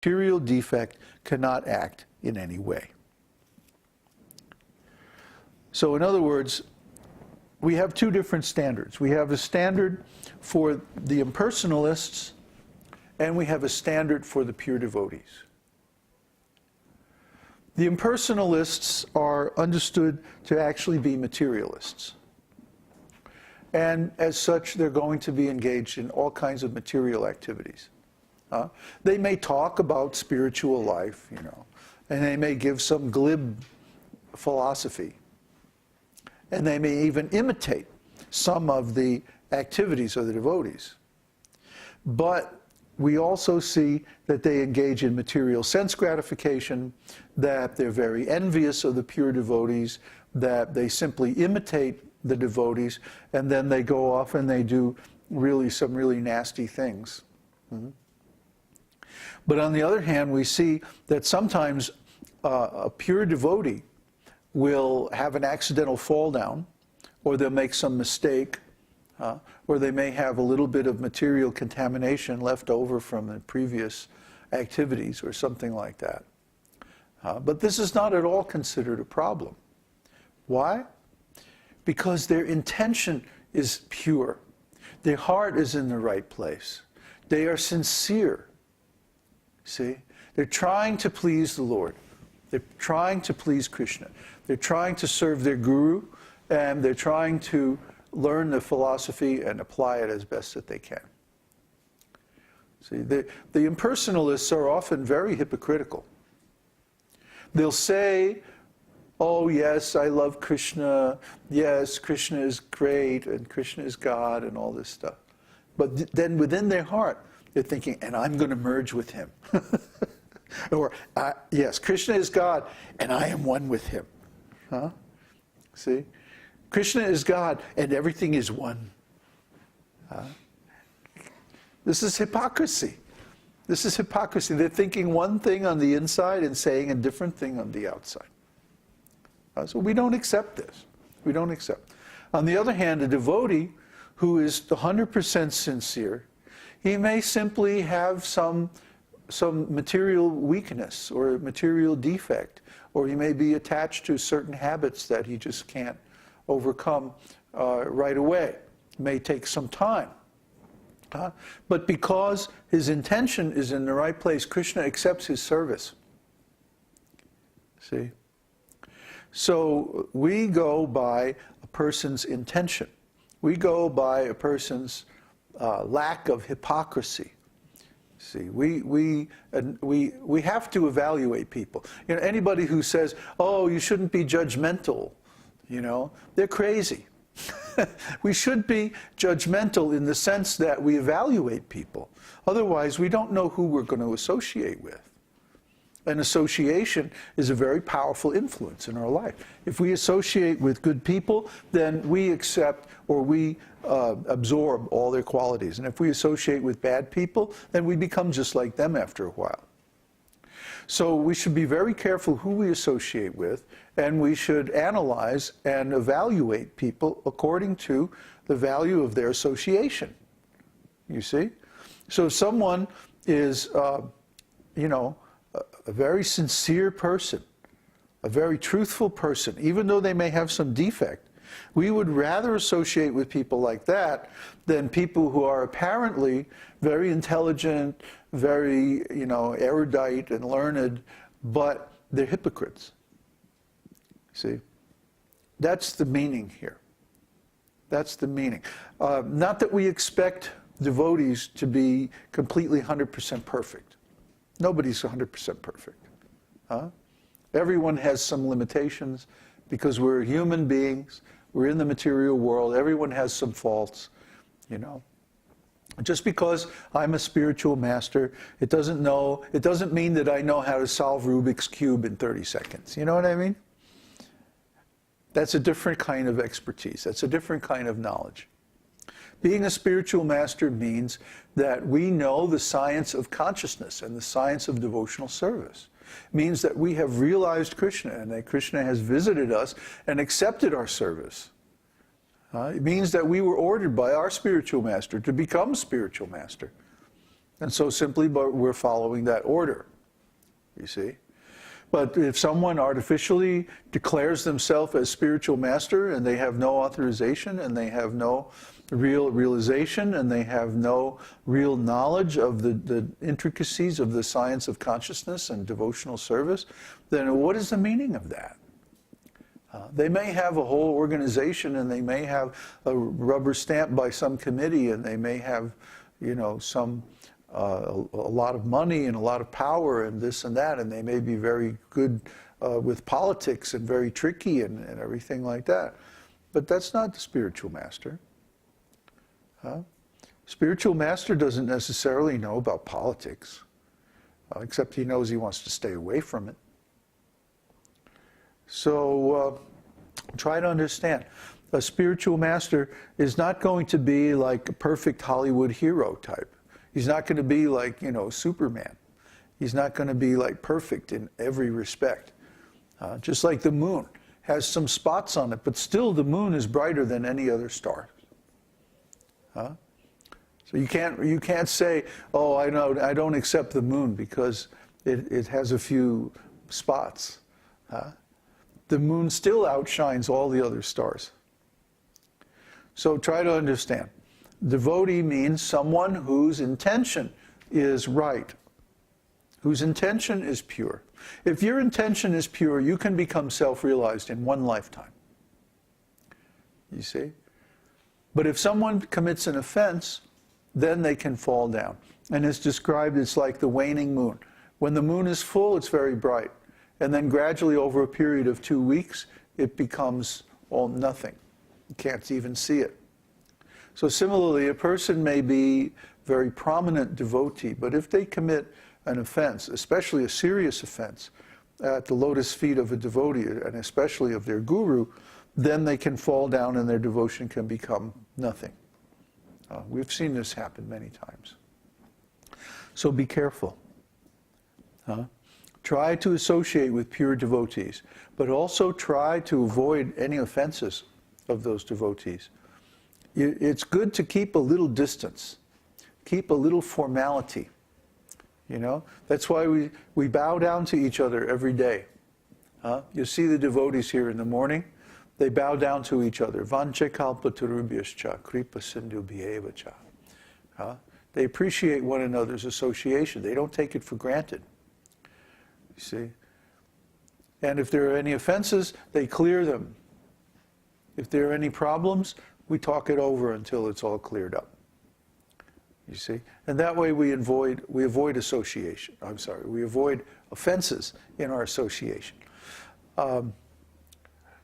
material defect cannot act in any way. So in other words, we have two different standards. We have a standard for the impersonalists, and we have a standard for the pure devotees. The impersonalists are understood to actually be materialists. And as such, they're going to be engaged in all kinds of material activities. They may talk about spiritual life, and they may give some glib philosophy. And they may even imitate some of the activities of the devotees. But we also see that they engage in material sense gratification, that they're very envious of the pure devotees, that they simply imitate the devotees, and then they go off and they do some really nasty things. But on the other hand, we see that sometimes a pure devotee will have an accidental fall down, or they'll make some mistake, or they may have a little bit of material contamination left over from the previous activities or something like that. But this is not at all considered a problem. Why? Because their intention is pure. Their heart is in the right place. They are sincere. See? They're trying to please the Lord. They're trying to please Krishna. They're trying to serve their guru, and they're trying to learn the philosophy and apply it as best that they can. See, the impersonalists are often very hypocritical. They'll say, oh yes, I love Krishna, yes, Krishna is great, and Krishna is God, and all this stuff. But then within their heart, they're thinking, and I'm going to merge with him. Or, yes, Krishna is God, and I am one with him. See? Krishna is God, and everything is one. This is hypocrisy. This is hypocrisy. They're thinking one thing on the inside and saying a different thing on the outside. So we don't accept this. We don't accept. On the other hand, a devotee who is 100% sincere, he may simply have some material weakness or material defect, or he may be attached to certain habits that he just can't overcome right away. It may take some time. But because his intention is in the right place, Krishna accepts his service. See? So we go by a person's intention. We go by a person's lack of hypocrisy. See, we have to evaluate people. Anybody who says, "Oh, you shouldn't be judgmental," they're crazy. We should be judgmental in the sense that we evaluate people. Otherwise, we don't know who we're going to associate with. An association is a very powerful influence in our life. If we associate with good people, then we accept or we absorb all their qualities. And if we associate with bad people, then we become just like them after a while. So we should be very careful who we associate with, and we should analyze and evaluate people according to the value of their association. You see? So if someone is, a very sincere person, a very truthful person, even though they may have some defect, we would rather associate with people like that than people who are apparently very intelligent, very, erudite and learned, but they're hypocrites. See? That's the meaning here. That's the meaning. Not that we expect devotees to be completely 100% perfect. Nobody's 100% perfect. Everyone has some limitations because we're human beings. We're in the material world. Everyone has some faults, Just because I'm a spiritual master, it doesn't mean that I know how to solve Rubik's Cube in 30 seconds. You know what I mean? That's a different kind of expertise. That's a different kind of knowledge. Being a spiritual master means that we know the science of consciousness and the science of devotional service. It means that we have realized Krishna and that Krishna has visited us and accepted our service. It means that we were ordered by our spiritual master to become spiritual master. And so simply, but we're following that order, you see. But if someone artificially declares themselves as spiritual master and they have no authorization and they have no real realization and they have no real knowledge of the intricacies of the science of consciousness and devotional service, then what is the meaning of that? They may have a whole organization and they may have a rubber stamp by some committee and they may have, you know, a lot of money and a lot of power and this and that, and they may be very good with politics and very tricky and everything like that. But that's not the spiritual master. Spiritual master doesn't necessarily know about politics, except he knows he wants to stay away from it. So try to understand. A spiritual master is not going to be like a perfect Hollywood hero type. He's not going to be like, you know, Superman. He's not going to be like perfect in every respect. Just like the moon has some spots on it, but still the moon is brighter than any other star. So you can't say, oh, I don't accept the moon because it has a few spots. The moon still outshines all the other stars. So try to understand. Devotee means someone whose intention is right, whose intention is pure. If your intention is pure, you can become self-realized in one lifetime. You see? But if someone commits an offense, then they can fall down. And it's described, it's like the waning moon. When the moon is full, it's very bright. And then gradually over a period of 2 weeks, it becomes all nothing. You can't even see it. So similarly, a person may be very prominent devotee, but if they commit an offense, especially a serious offense, at the lotus feet of a devotee, and especially of their guru, then they can fall down and their devotion can become nothing. We've seen this happen many times. So be careful. Try to associate with pure devotees, but also try to avoid any offenses of those devotees. It's good to keep a little distance, keep a little formality. You know, that's why we bow down to each other every day. You see the devotees here in the morning, they bow down to each other. Vanche kalpatarubhyascha, kripa sindhu bhyevacha. They appreciate one another's association. They don't take it for granted. You see? And if there are any offenses, they clear them. If there are any problems, we talk it over until it's all cleared up. You see? And that way we avoid association. We avoid offenses in our association.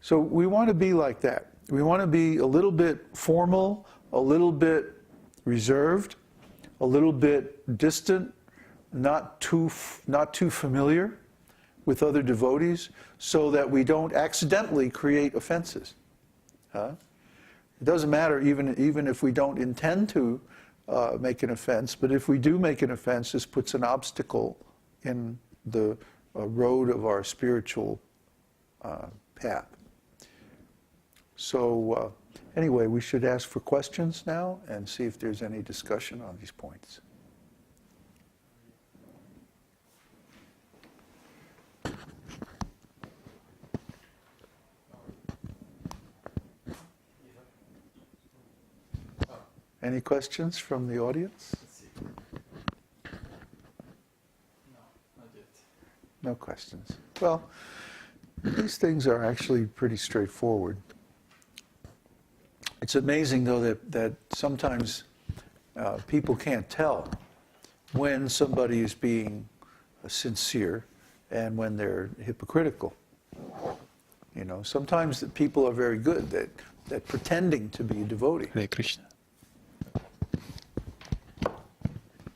So we want to be like that. We want to be a little bit formal, a little bit reserved, a little bit distant, not too familiar with other devotees, so that we don't accidentally create offenses. It doesn't matter even if we don't intend to make an offense, but if we do make an offense, this puts an obstacle in the road of our spiritual path. So anyway, we should ask for questions now and see if there's any discussion on these points. Any questions from the audience? No, not yet. No questions. Well, these things are actually pretty straightforward. It's amazing, though, that sometimes people can't tell when somebody is being sincere and when they're hypocritical. You know, sometimes the people are very good at pretending to be a devotee. Hare Krishna.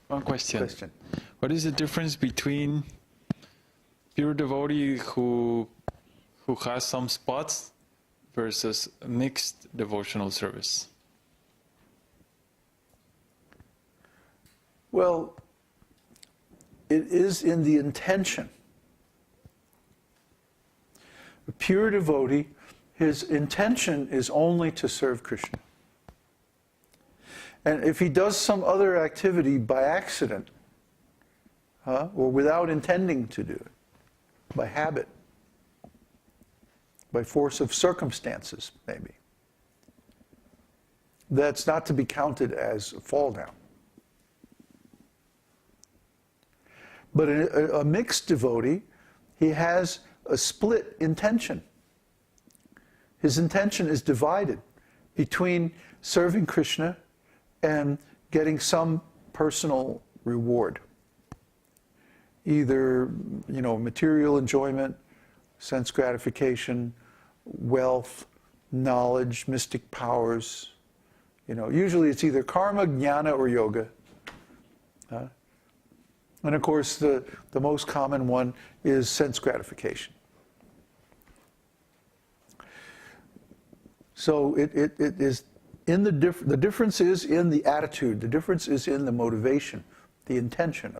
One question. What is the difference between pure devotee who has some spots versus mixed devotional service? Well, it is in the intention. A pure devotee, his intention is only to serve Krishna. And if he does some other activity by accident, or without intending to do it, by habit, by force of circumstances, maybe, that's not to be counted as a fall down. But a mixed devotee, he has a split intention. His intention is divided between serving Krishna and getting some personal reward. Either, material enjoyment, sense gratification, wealth, knowledge, mystic powers. Usually it's either karma, jnana, or yoga. And of course, the most common one is sense gratification. So it is in the difference is in the attitude. The difference is in the motivation, the intention